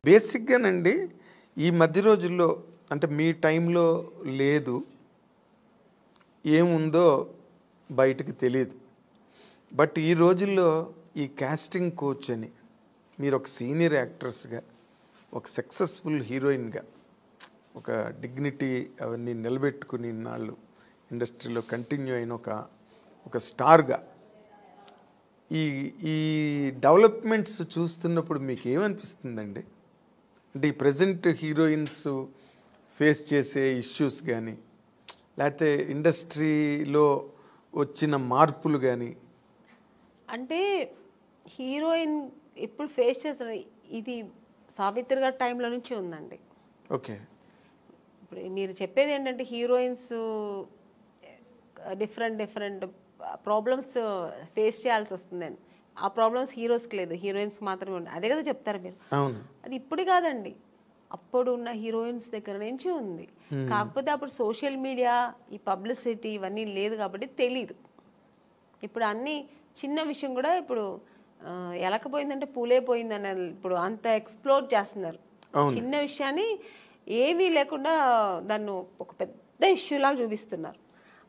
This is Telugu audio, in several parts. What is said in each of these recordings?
బేసిక్గానండి ఈ మధ్య రోజుల్లో అంటే మీ టైంలో లేదు, ఏముందో బయటకు తెలియదు. బట్ ఈ రోజుల్లో ఈ కాస్టింగ్ కోచ్ అని మీరు ఒక సీనియర్ యాక్ట్రెస్గా, ఒక సక్సెస్ఫుల్ హీరోయిన్గా, ఒక డిగ్నిటీ అవన్నీ నిలబెట్టుకుని ఇన్నాళ్ళు ఇండస్ట్రీలో కంటిన్యూ అయిన ఒక స్టార్గా ఈ ఈ డెవలప్మెంట్స్ చూస్తున్నప్పుడు మీకు ఏమనిపిస్తుందండి? అంటే ఈ ప్రజెంట్ హీరోయిన్స్ ఫేస్ చేసే ఇష్యూస్ కానీ, లేకపోతే ఇండస్ట్రీలో వచ్చిన మార్పులు కానీ. అంటే హీరోయిన్ ఇప్పుడు ఫేస్ చేసిన ఇది సావిత్రి గారి టైంలో నుంచి ఉందండి. ఓకే, ఇప్పుడు మీరు చెప్పేది ఏంటంటే హీరోయిన్స్ డిఫరెంట్ ప్రాబ్లమ్స్ ఫేస్ చేయాల్సి వస్తుందని. ఆ ప్రాబ్లమ్స్ హీరోస్కి లేదు, హీరోయిన్స్కి మాత్రమే ఉంది. అదే కదా చెప్తారు మీరు. అవును. అది ఇప్పుడు కాదండి, అప్పుడు ఉన్న హీరోయిన్స్ దగ్గర నుంచి ఉంది. కాకపోతే అప్పుడు సోషల్ మీడియా, ఈ పబ్లిసిటీ ఇవన్నీ లేదు కాబట్టి తెలీదు. ఇప్పుడు అన్ని చిన్న విషయం కూడా ఇప్పుడు ఎలకపోయిందంటే పూలే పోయిందని ఇప్పుడు అంత ఎక్స్ప్లోర్ చేస్తున్నారు. చిన్న విషయాన్ని ఏమీ లేకుండా దాన్ని ఒక పెద్ద ఇష్యూ లాగా చూపిస్తున్నారు.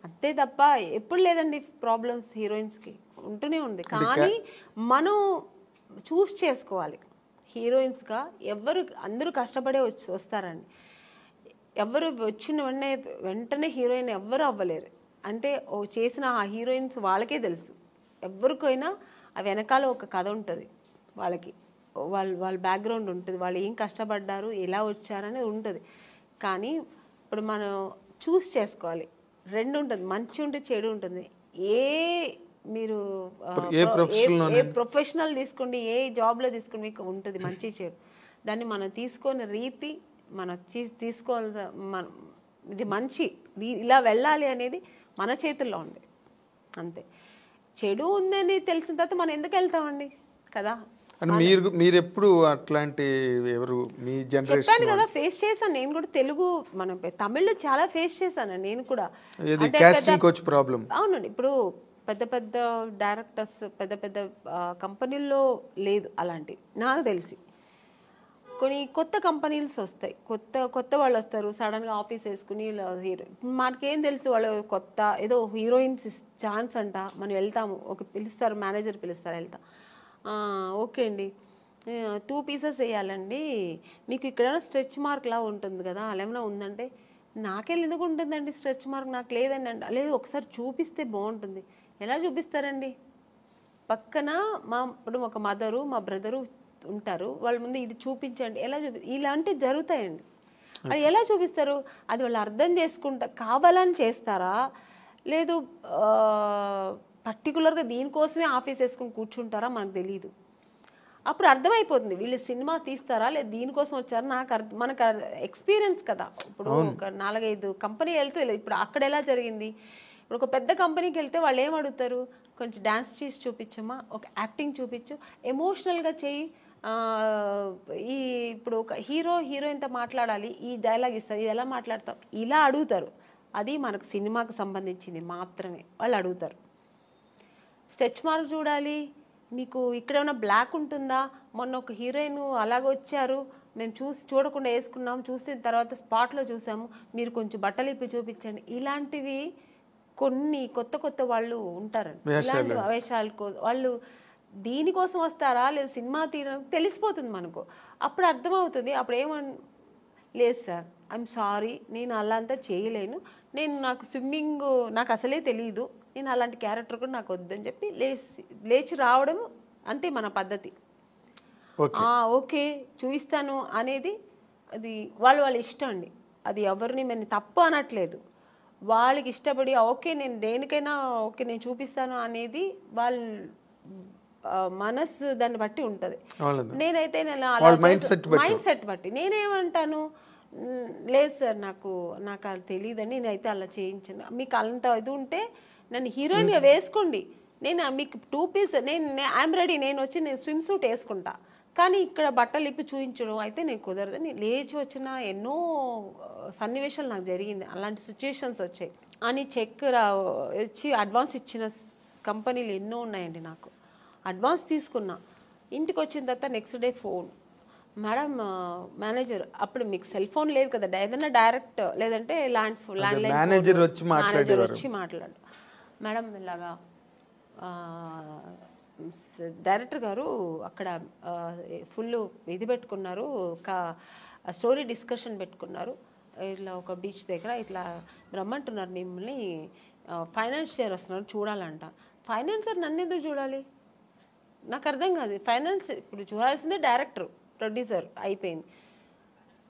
అంతే తప్ప ఎప్పుడు లేదండి ప్రాబ్లమ్స్ హీరోయిన్స్కి ఉంటూనే ఉంది. కానీ మనం చూస్ చేసుకోవాలి. హీరోయిన్స్గా అందరూ కష్టపడే వస్తారండి. ఎవరు వచ్చిన వెంటనే హీరోయిన్ ఎవ్వరు అవ్వలేరు. అంటే చేసిన ఆ హీరోయిన్స్ వాళ్ళకే తెలుసు. ఎవరికైనా ఆ వెనకాల ఒక కథ ఉంటుంది, వాళ్ళకి వాళ్ళ బ్యాక్గ్రౌండ్ ఉంటుంది, వాళ్ళు ఏం కష్టపడ్డారు, ఎలా వచ్చారనేది ఉంటుంది. కానీ ఇప్పుడు మనం చూస్ చేసుకోవాలి. రెండు ఉంటుంది, మంచి ఉంటుంది, చెడు ఉంటుంది. మీరు ఏ ప్రొఫెషనల్ తీసుకోండి, ఏ జాబ్లో తీసుకోండి, మీకు ఉంటుంది మంచి చెడు. దాన్ని మనం తీసుకునే రీతి, మనం తీసుకోవాల్సిన ఇది మంచి ఇలా వెళ్ళాలి అనేది మన చేతుల్లో ఉంది. అంతే. చెడు ఉందని తెలిసిన తర్వాత మనం ఎందుకు వెళ్తామండి కదా. మీరు ఎప్పుడు అట్లాంటి ఎవరు మీ జనరేషన్ చెప్పాను కదా, ఫేస్ చేశాను నేను కూడా. తెలుగు మనం తమిళ్లో చాలా ఫేస్ చేశాను నేను కూడా. అవునండి. ఇప్పుడు పెద్ద పెద్ద డైరెక్టర్స్, పెద్ద పెద్ద కంపెనీల్లో లేదు అలాంటి నాకు తెలిసి. కొన్ని కొత్త కంపెనీస్ వస్తాయి, కొత్త వాళ్ళు వస్తారు, సడన్గా ఆఫీస్ వేసుకుని హీరో. మనకేం తెలుసు వాళ్ళు కొత్త ఏదో హీరోయిన్స్ ఛాన్స్ అంట, మనం వెళ్తాము. పిలుస్తారు, మేనేజర్ పిలుస్తారు, వెళ్తాం. ఓకే అండి, 2 pieces వేయాలండి, మీకు ఇక్కడ స్ట్రెచ్ మార్క్ లా ఉంటుంది కదా, అలా ఏమైనా ఉందంటే, నాకెళ్ళి ఎందుకు ఉంటుందండి స్ట్రెచ్ మార్క్, నాకు లేదండి అంట. లేదు, ఒకసారి చూపిస్తే బాగుంటుంది. ఎలా చూపిస్తారండి? పక్కన ఇప్పుడు ఒక మదరు, మా బ్రదరు ఉంటారు, వాళ్ళ ముందు ఇది చూపించండి, ఎలా ఇలాంటివి జరుగుతాయండి. అది ఎలా చూపిస్తారు? అది వాళ్ళు అర్థం చేసుకుంటా కావాలని చేస్తారా, లేదు పర్టికులర్గా దీనికోసమే ఆఫీస్ వేసుకుని కూర్చుంటారా, మనకు తెలియదు. అప్పుడు అర్థమైపోతుంది వీళ్ళు సినిమా తీస్తారా లేదు దీనికోసం వచ్చారా. మనకు ఎక్స్పీరియన్స్ కదా. ఇప్పుడు ఒక 4-5 కంపెనీ వెళ్తే ఇప్పుడు అక్కడ ఎలా జరిగింది. ఇప్పుడు ఒక పెద్ద కంపెనీకి వెళ్తే వాళ్ళు ఏం అడుగుతారు, కొంచెం డ్యాన్స్ చేసి చూపించమ్మా, ఒక యాక్టింగ్ చూపించు, ఎమోషనల్గా చేయి. ఇప్పుడు ఒక హీరోయిన్తో మాట్లాడాలి, ఈ డైలాగ్ ఇస్తారు, ఇది ఎలా మాట్లాడతాం, ఇలా అడుగుతారు. అది మనకు సినిమాకు సంబంధించింది మాత్రమే వాళ్ళు అడుగుతారు. స్ట్రెచ్ మార్క్ చూడాలి, మీకు ఇక్కడ ఏమైనా బ్లాక్ ఉంటుందా, మొన్న ఒక హీరోయిన్ అలాగ వచ్చారు, మేము చూడకుండా వేసుకున్నాం, చూసిన తర్వాత స్పాట్లో చూసాము, మీరు కొంచెం బట్టలు ఇప్పి చూపించండి. ఇలాంటివి కొన్ని కొత్త వాళ్ళు ఉంటారండి. ఇలాంటి వేషాలు వాళ్ళు దీనికోసం వస్తారా లేదు సినిమా తీయడానికి తెలిసిపోతుంది మనకు. అప్పుడు అర్థమవుతుంది. అప్పుడు లేదు సార్, ఐఎమ్ సారీ, నేను అలా అంతా చేయలేను, నాకు స్విమ్మింగ్ నాకు అసలే తెలియదు, నేను అలాంటి క్యారెక్టర్ కూడా నాకు వద్దని చెప్పి లేచి రావడం, అంతే మన పద్ధతి. ఓకే చూపిస్తాను అనేది అది వాళ్ళ ఇష్టం అండి. అది ఎవరిని మేము తప్పు అనట్లేదు, వాళ్ళకి ఇష్టపడి ఓకే నేను దేనికైనా ఓకే నేను చూపిస్తాను అనేది వాళ్ళ మనసు దాన్ని బట్టి ఉంటుంది. నేనైతే మైండ్ సెట్ బట్టి నేనేమంటాను, లేదు సార్ నాకు అది తెలియదని, నేనైతే అలా చేయించాను, మీకు అంత ఇది ఉంటే నన్ను హీరోయిన్గా వేసుకోండి, నేను మీకు 2 pieces ఐఎమ్ రెడీ, నేను స్విమ్ సూట్ వేసుకుంటా, కానీ ఇక్కడ బట్టలు ఇప్పి చూపించడం అయితే నేను కుదరదని లేచి వచ్చిన ఎన్నో సన్నివేశాలు నాకు జరిగింది. అలాంటి సిచ్యుయేషన్స్ వచ్చాయి అని ఇచ్చి అడ్వాన్స్ ఇచ్చిన కంపెనీలు ఎన్నో ఉన్నాయండి. నాకు అడ్వాన్స్ తీసుకున్నా, ఇంటికి వచ్చిన తర్వాత next day phone, madam manager అప్పుడు మీకు సెల్ ఫోన్ లేదు కదా, ఏదైనా డైరెక్ట్ లేదంటే ల్యాండ్ మేనేజర్ వచ్చి మాట్లాడు మేడం ఇలాగా డైరెక్టర్ గారు అక్కడ ఫుల్ ఇది పెట్టుకున్నారు, ఒక స్టోరీ డిస్కషన్ పెట్టుకున్నారు, ఇట్లా ఒక బీచ్ దగ్గర ఇట్లా రమ్మంటున్నారు మిమ్మల్ని, ఫైనాన్షియర్ వస్తున్నారు చూడాలంట. ఫైనాన్సర్ నన్ను ఎందుకు చూడాలి, నాకు అర్థం కాదు. ఫైనాన్స్ ఇప్పుడు చూడాల్సిందే డైరెక్టర్ ప్రొడ్యూసర్ అయిపోయింది.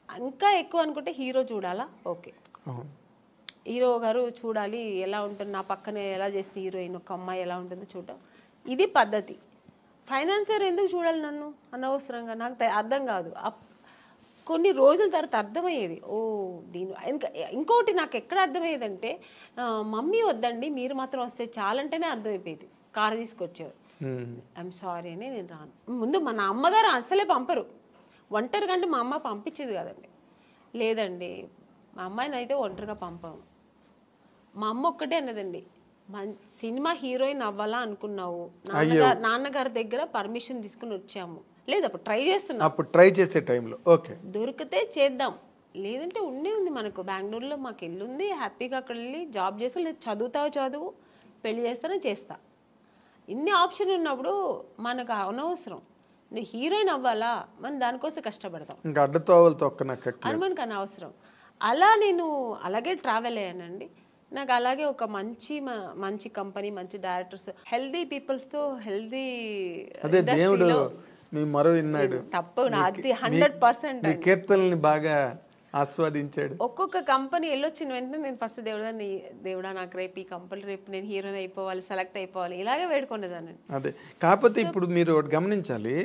ఇంకా ఎక్కువ అనుకుంటే హీరో చూడాలా, ఓకే హీరో గారు చూడాలి ఎలా ఉంటుంది, నా పక్కనే ఎలా చేస్తే హీరోయిన్ ఒక అమ్మాయి ఎలా ఉంటుందో చూడటం, ఇది పద్ధతి. ఫైనాన్సర్ ఎందుకు చూడాలి నన్ను అనవసరంగా, నాకు అర్థం కాదు. కొన్ని రోజుల తర్వాత అర్థమయ్యేది, ఓ దీని ఇంకోటి నాకు ఎక్కడ అర్థమయ్యేదంటే, మమ్మీ వద్దండి మీరు మాత్రం వస్తే చాలంటేనే అర్థమైపోయేది. కారు తీసుకొచ్చేవారు, ఐఎమ్ సారీ అని నేను రాను. ముందు మన అమ్మగారు అసలే పంపరు, ఒంటరిగా అంటే మా అమ్మ పంపించేది కదండి. లేదండి మా అమ్మాయిని అయితే ఒంటరిగా పంపాము. మా అమ్మ ఒక్కటే అన్నదండి, సినిమా హీరోయిన్ అవ్వాలా అనుకున్నావు, నాన్నగారి దగ్గర పర్మిషన్ తీసుకుని వచ్చాము. లేదు అప్పుడు ట్రై చేస్తున్నాం, అప్పుడు ట్రై చేసే టైంలో ఓకే దొరికితే చేద్దాం, లేదంటే ఉంది మనకు బెంగళూరులో మాకు ఇల్లు ఉంది, హ్యాపీగా అక్కడ వెళ్ళి జాబ్ చేసుకో, లేదు చదువుతావు చదువు, పెళ్లి చేస్తానో చేస్తా. ఇన్ని ఆప్షన్ ఉన్నప్పుడు మనకు అనవసరం. నువ్వు హీరోయిన్ అవ్వాలా, మనం దానికోసం కష్టపడతాం, ఇంకా అడ్డతోవలు అని మనకు అనవసరం. అలా నేను అలాగే ట్రావెల్ అయ్యానండి. నాకు అలాగే ఒక మంచి కంపెనీ, మంచి డైరెక్టర్స్, హెల్దీ పీపుల్స్తో హెల్దీ దేవుడు మీ మరో విన్నాడు, తప్పు నాది 100%. కీర్తనల్ని బాగా ఆస్వాదించాడు. ఒక్కొక్క కంపెనీ వెళ్ళొచ్చిన వెంటనే నేను ఫస్ట్ దేవుడా నాకు రేపు ఈ కంపెనీ, రేపు నేను హీరోయిన్ అయిపోవాలి, సెలెక్ట్ అయిపోవాలి, ఇలాగే వేడుకునేదాన్ని. అదే కాకపోతే ఇప్పుడు మీరు ఒకటి గమనించాలి,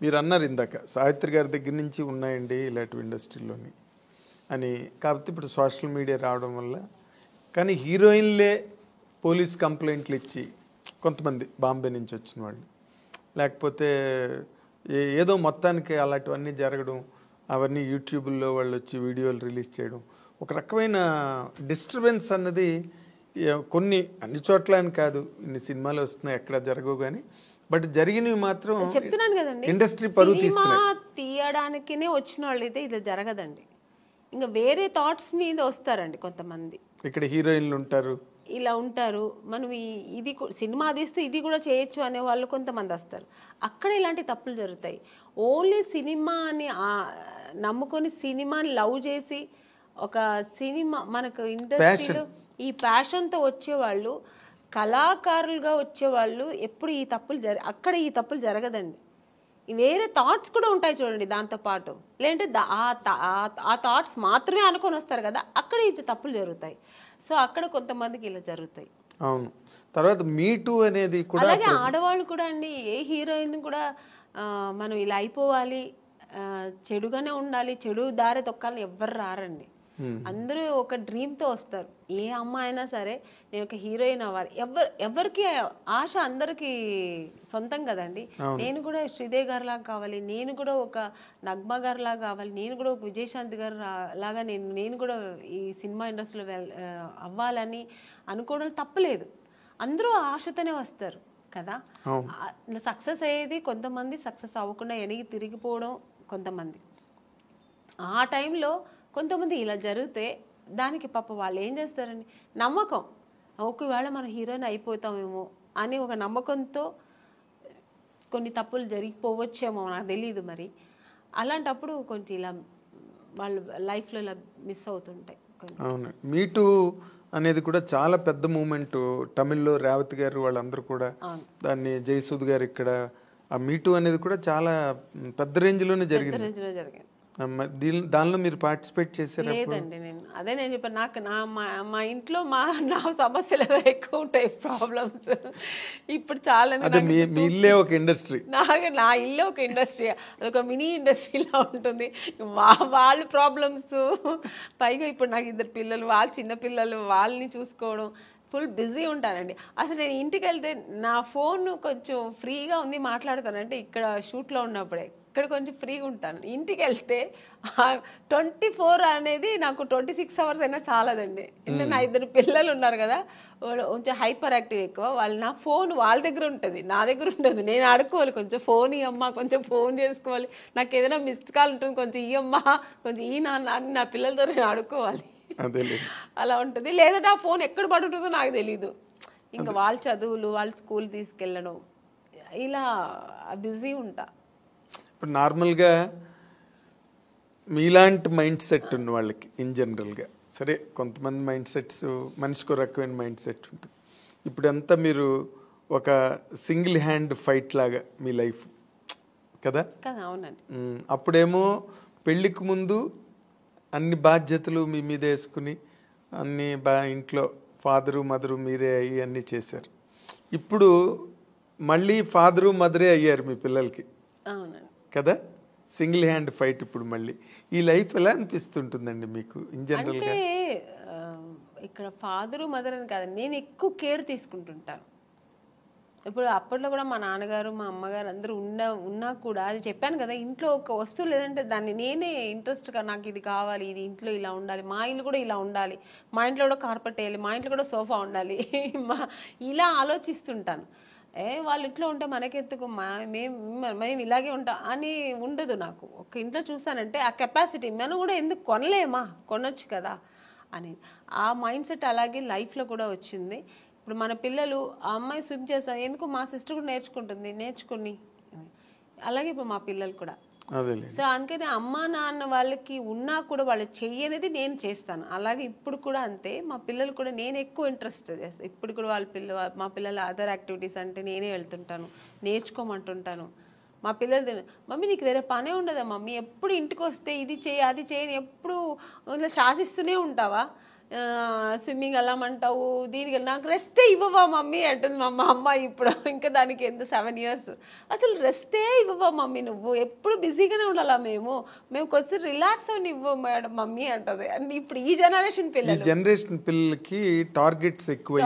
మీరు అన్నారు ఇందాక సావిత్రి గారి దగ్గర నుంచి ఉన్నాయండి ఇలాంటి ఇండస్ట్రీలోని అని. కాకపోతే ఇప్పుడు సోషల్ మీడియా రావడం వల్ల, కానీ హీరోయిన్లే పోలీస్ కంప్లైంట్లు ఇచ్చి కొంతమంది బాంబే నుంచి వచ్చిన వాళ్ళు, లేకపోతే ఏదో మొత్తానికి అలాంటివన్నీ జరగడం, అవన్నీ యూట్యూబ్లో వాళ్ళు వచ్చి వీడియోలు రిలీజ్ చేయడం, ఒక రకమైన డిస్టర్బెన్స్ అన్నది కొన్ని అన్ని చోట్ల అని కాదు, ఇన్ని సినిమాలు వస్తున్నాయి ఎక్కడ జరగవు కానీ, బట్ జరిగినవి మాత్రం చెప్తున్నాను కదండి, ఇండస్ట్రీ పరువు తీయడానికినే వచ్చిన వాళ్ళు అయితే ఇది జరగదండి. ఇంకా వేరే థాట్స్ మీద వస్తారండి కొంతమంది. ఇక్కడ హీరోయిన్లు ఉంటారు, ఇలా ఉంటారు, మనం ఇది సినిమా తీస్తూ ఇది కూడా చేయొచ్చు అనే వాళ్ళు కొంతమంది వస్తారు. అక్కడ ఇలాంటి తప్పులు జరుగుతాయి. ఓన్లీ సినిమాని నమ్ముకొని సినిమాని లవ్ చేసి ఒక సినిమా మనకు ఇండస్ట్రీలో ఈ ప్యాషన్తో వచ్చేవాళ్ళు, కళాకారులుగా వచ్చేవాళ్ళు ఎప్పుడు ఈ తప్పులు అక్కడ ఈ తప్పులు జరగదండి. వేరే థాట్స్ కూడా ఉంటాయి చూడండి దాంతోపాటు, లేదంటే ఆ థాట్స్ మాత్రమే అనుకొని వస్తారు కదా, అక్కడ ఈ తప్పులు జరుగుతాయి. సో అక్కడ కొంతమందికి ఇలా జరుగుతాయి. అవును. తర్వాత మీటూ అనేది కూడా, అలాగే ఆడవాళ్ళు కూడా అండి, ఏ హీరోయిన్ కూడా మనం ఇలా అయిపోవాలి, చెడుగానే ఉండాలి, చెడు దారి తొక్కాలని ఎవ్వరు రారండి. అందరూ ఒక డ్రీమ్తో వస్తారు. ఏ అమ్మాయి అయినా సరే నేను ఒక హీరోయిన్ అవ్వాలి, ఎవరికి ఆశ అందరికి సొంతం కదండి. నేను కూడా శ్రీదేవి గారి లాగా కావాలి, నేను కూడా ఒక నగ్మా గారి లాగా కావాలి, నేను కూడా ఒక విజయశాంతి గారు లాగా నేను కూడా ఈ సినిమా ఇండస్ట్రీలో అవ్వాలని అనుకోవడం తప్పలేదు. అందరూ ఆశతోనే వస్తారు కదా. సక్సెస్ అయ్యేది కొంతమంది, సక్సెస్ అవ్వకుండా వెనక్కి తిరిగిపోవడం కొంతమంది. ఆ టైంలో కొంతమంది ఇలా జరిగితే దానికి పాప వాళ్ళు ఏం చేస్తారండి, నమ్మకం, ఒకవేళ మనం హీరోయిన్ అయిపోతామేమో అని ఒక నమ్మకంతో కొన్ని తప్పులు జరిగిపోవచ్చేమో, నాకు తెలీదు మరి. అలాంటప్పుడు కొంచెం ఇలా వాళ్ళు లైఫ్లో ఇలా మిస్ అవుతుంటాయి. అవును, మీటూ అనేది కూడా చాలా పెద్ద మూమెంట్. తమిళ్లో రేవతి గారు వాళ్ళందరూ కూడా దాన్ని, జయసూద్ గారు ఇక్కడ, ఆ మీటూ అనేది కూడా చాలా పెద్ద రేంజ్లోనే జరిగింది. దానిలో మీరు పార్టిసిపేట్ చేశారు? లేదండి, నేను చెప్పాను, నాకు మా ఇంట్లో నా సమస్యలు ఎక్కువ ఉంటాయి, ప్రాబ్లమ్స్. ఇప్పుడు చాలా మీ ఇల్లే ఒక ఇండస్ట్రీ, నా ఇల్లే ఒక ఇండస్ట్రీ, అదొక మినీ ఇండస్ట్రీలా ఉంటుంది. వాళ్ళ ప్రాబ్లమ్స్, పైగా ఇప్పుడు నాకు 2 పిల్లలు, వాళ్ళ చిన్న పిల్లలు, వాళ్ళని చూసుకోవడం, ఫుల్ బిజీ ఉంటానండి. అసలు నేను ఇంటికి వెళ్తే నా ఫోన్ కొంచెం ఫ్రీగా ఉంది మాట్లాడతానంటే ఇక్కడ షూట్లో ఉన్నప్పుడే, అక్కడ కొంచెం ఫ్రీగా ఉంటాను. ఇంటికి వెళ్తే 24 అనేది నాకు 26 అవర్స్ అయినా చాలదండి. అంటే నా 2 పిల్లలు ఉన్నారు కదా, వాళ్ళు కొంచెం హైపర్ యాక్టివ్ ఎక్కువ. వాళ్ళు నా ఫోన్ వాళ్ళ దగ్గర ఉంటుంది, నా దగ్గర ఉండదు. నేను ఆడుకోవాలి, కొంచెం ఫోన్ ఇయ్యమ్మా, కొంచెం ఫోన్ చేసుకోవాలి, నాకు ఏదైనా మిస్డ్ కాల్ ఉంటుంది, కొంచెం ఇయ్యమ్మా, కొంచెం ఈ నాన్న అని నా పిల్లలతో నేను ఆడుకోవాలి. అలా ఉంటుంది. లేదా నా ఫోన్ ఎక్కడ పడుతుందో నాకు తెలీదు. ఇంకా వాళ్ళ చదువులు, వాళ్ళ స్కూల్ తీసుకెళ్ళడం, ఇలా బిజీ ఉంటా. ఇప్పుడు నార్మల్గా మీలాంటి మైండ్ సెట్ ఉన్న వాళ్ళకి ఇన్ జనరల్గా, సరే కొంతమంది మైండ్ సెట్స్ మనిషికి రకమైన మైండ్ సెట్ ఉంటుంది. ఇప్పుడంతా మీరు ఒక సింగిల్ హ్యాండ్ ఫైట్ లాగా మీ లైఫ్ కదా. అవునండి. అప్పుడేమో పెళ్ళికి ముందు అన్ని బాధ్యతలు మీ మీద వేసుకుని అన్ని ఇంట్లో ఫాదరు మదరు మీరే అయ్యి అన్నీ చేశారు. ఇప్పుడు మళ్ళీ ఫాదరు మదరే అయ్యారు మీ పిల్లలకి కదా, సింగిల్ హ్యాండ్ ఫైట్. ఇప్పుడు మళ్ళీ ఈ లైఫ్ ఎలా అనిపిస్తుంటుందండి మీకు ఇన్ జనరల్గా? అంటే ఇక్కడ ఫాదరు మదర్ అని కాదు, నేను ఎక్కువ కేర్ తీసుకుంటుంటాను. ఇప్పుడు అప్పట్లో కూడా మా నాన్నగారు మా అమ్మగారు అందరూ ఉన్నా కూడా, అది చెప్పాను కదా, ఇంట్లో ఒక వస్తువు లేదంటే దాన్ని నేనే ఇంట్రెస్ట్గా నాకు ఇది కావాలి, ఇది ఇంట్లో ఇలా ఉండాలి, మా ఇల్లు కూడా ఇలా ఉండాలి, మా ఇంట్లో కూడా కార్పెట్ వేయాలి, మా ఇంట్లో కూడా సోఫా ఉండాలి, ఇలా ఆలోచిస్తుంటాను. వాళ్ళ ఇంట్లో ఉంటే మనకెత్తుకు, మేము ఇలాగే ఉంటాం అని ఉండదు నాకు. ఒక ఇంట్లో చూస్తానంటే ఆ కెపాసిటీ మనం కూడా ఎందుకు కొనలేమా, కొనొచ్చు కదా అని ఆ మైండ్ సెట్ అలాగే లైఫ్లో కూడా వచ్చింది. ఇప్పుడు మన పిల్లలు ఆ అమ్మాయి స్విమ్ చేస్తారు, ఎందుకు మా సిస్టర్ కూడా నేర్చుకుంటుంది, నేర్చుకుని అలాగే ఇప్పుడు మా పిల్లలు కూడా. సో అందుకని అమ్మా నాన్న వాళ్ళకి ఉన్నా కూడా వాళ్ళు చెయ్యనేది నేను చేస్తాను. అలాగే ఇప్పుడు కూడా అంతే, మా పిల్లలు కూడా నేను ఎక్కువ ఇంట్రెస్ట్ చేస్తాను. ఇప్పుడు కూడా మా పిల్లల అదర్ యాక్టివిటీస్ అంటే నేనే వెళ్తుంటాను, నేర్చుకోమంటుంటాను. మా పిల్లలు, మమ్మీ నీకు వేరే పనే ఉండదా మమ్మీ, ఎప్పుడు ఇంటికి వస్తే ఇది చేయి అది చేయని ఎప్పుడు ఇలా శాసిస్తూనే ఉంటావా, స్విమ్మింగ్ వెళ్ళమంటావు, దీనికి నాకు రెస్టే ఇవ్వవా మమ్మీ అంటుంది మా అమ్మ. ఇప్పుడు ఇంకా దానికి ఎంత 7 years, అసలు రెస్టే ఇవ్వవా మమ్మీ, నువ్వు ఎప్పుడు బిజీగానే ఉండాలా, మేము కొంచెం రిలాక్స్ అని ఇవ్వ మేడం మమ్మీ అంటది. అండ్ ఇప్పుడు ఈ జనరేషన్ పిల్లలకి టార్గెట్స్ ఎక్కువ.